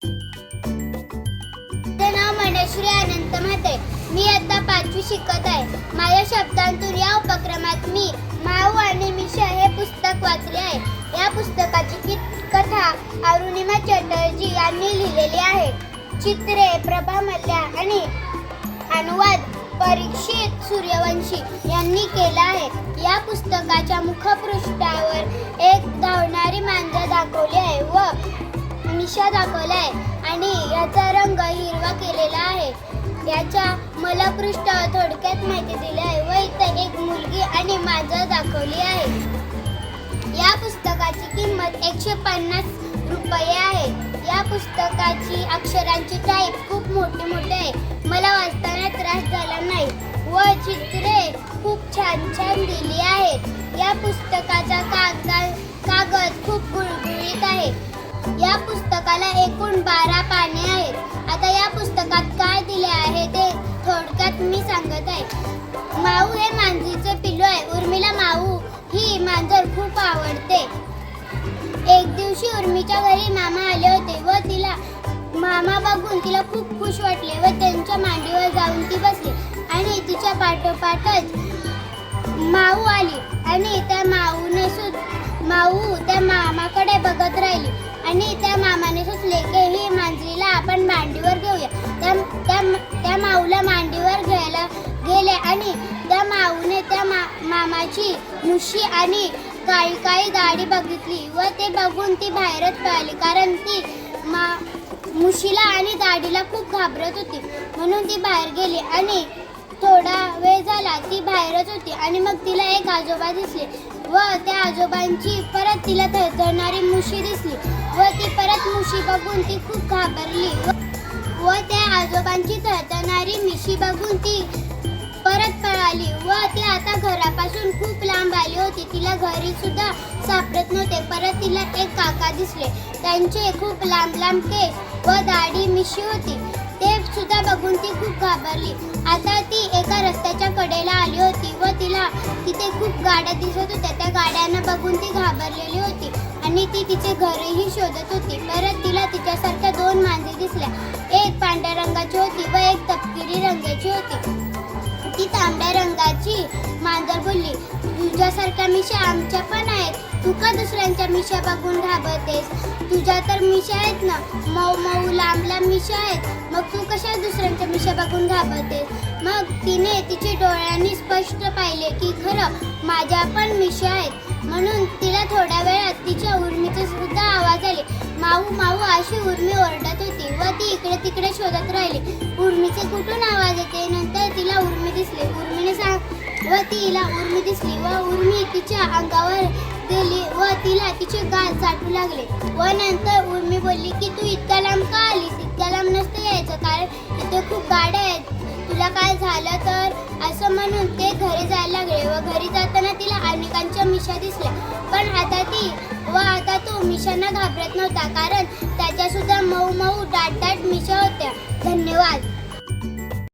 माझे नाव मनश्री अनंत म्हात्रे. मी आता 5वी शिकत आहे. माझ्या शब्दांतून या उपक्रमात मी माऊ आणि मिशा हे पुस्तक वाचले आहे. या पुस्तकाची कथा अरुणिमा चटर्जी यांनी लिहिलेली आहे. चित्रे प्रभा मल्ल्या आणि अनुवाद परीक्षित सूर्यवंशी यांनी केला आहे. या पुस्तकाच्या मुखपृष्ठावर एक धावणारी मांजर दाखवली आहे व मिशा दाखवला आहे आणि याचा रंग हिरवा केलेला आहे. याच्या मलपृष्ठावर थोडक्यात माहिती दिली आहे व इथे एक मुलगी आणि मांजर दाखवली आहे. या पुस्तकाची किंमत 150 रुपये आहे. या पुस्तकाची अक्षरांची टाईप खूप मोठी आहे. मला वाचताना त्रास झाला नाही व चित्रे खूप छान दिली आहेत. या पुस्तकाचा कागद खूप गुळगुळीत आहे. या पुस्तकाला एकूण 12 पाने आहेत. आता या पुस्तकात काय दिले आहे ते थोडक्यात मी सांगत आहे. माऊ हे मांजरीचे पिल्लू आहे. उर्मिला माऊ ही मांजर खूप आवडते. एक दिवशी उर्मीच्या घरी मामा आले होते व तिला मामा बघून तिला खूप खुश वाटले व त्यांच्या मांडीवर जाऊन ती बसली आणि तिच्या पाठोपाठच माऊ आली आणि माऊ त्या मामाकडे बघत राहिली आणि त्या मामाने सुचले की ही मांजरीला आपण मांडीवर घेऊया. त्या माऊला मांडीवर घ्यायला गेले आणि त्या माऊने त्या मामाची मुशी आणि काळी दाढी बघितली व ते बघून ती बाहेरच पळाली, कारण ती मुशीला आणि दाढीला खूप घाबरत होती. म्हणून ती बाहेर गेली आणि थोडा वेळ झाला ती बाहेरच होती आणि मग तिला एक आजोबा दिसले व त्या आजोबांची परत तिला थरथरणारी मुशी दिसली व ती परत मुशी बघून ती खूप घाबरली व त्या आजोबांची थरथरणारी मिशी बघून ती परत पळाली व ती आता घरापासून खूप लांब आली होती. तिला घरी सुद्धा सापडत नव्हते. परत तिला एक काका दिसले. त्यांचे खूप लांब केस व दाढी मिशी होती. ते सुद्धा बघून ती खूप घाबरली. आता ती एका रस्त्याच्या कडेला आली होती व तिला तिथे खूप गाड्या दिसत होत्या. त्या गाड्यांना बघून ती घाबरलेली होती आणि ती तिचे घरही शोधत होती. परत तिला तिच्यासारख्या 2 मांजरी दिसल्या. एक पांढऱ्या रंगाची होती व एक तपकिरी रंगाची होती. ती तांबड्या रंगाची मांजर बोलली, तुझ्यासारख्या मिशा आमच्या पण आहेत. तू का दुसऱ्यांच्या मिशा बघून घाबरतेस? तुझ्या तर मिशा आहेत ना, मऊ लांब मिशा आहेत. मग तू कशा दुसऱ्यांच्या मिशा बघून घाबरतेस? मग तिने तिच्या डोळ्यांनी स्पष्ट पाहिले की खरं माझ्या पण मिशा आहेत. म्हणून तिला थोड्या वेळात तिच्या उर्मीचे सुद्धा आवाज आले. माऊ माऊ अशी उर्मी ओरडत होती व ती इकडे तिकडे शोधत राहिली. उर्मीचे कुठून आवाज येते? नंतर तिला उर्मी दिसली. उर्मी दिसली व उर्मी तिच्या अंगावर गेली व तिला तिचे गाल चाटू लागले व नंतर उर्मी बोलली की तू इतक्या लांब का आलीस? इतक्या लांब नसतं यायचं, कारण इथे खूप गाड्या आहेत. तुला काय झालं तर? असं म्हणून ते घरी जायला लागले व घरी जाताना तिला अनेकांच्या मिशा दिसल्या. पण आता तो मिशांना घाबरत नव्हता, कारण त्याच्या सुद्धा मऊ दाट मिशा होत्या. धन्यवाद.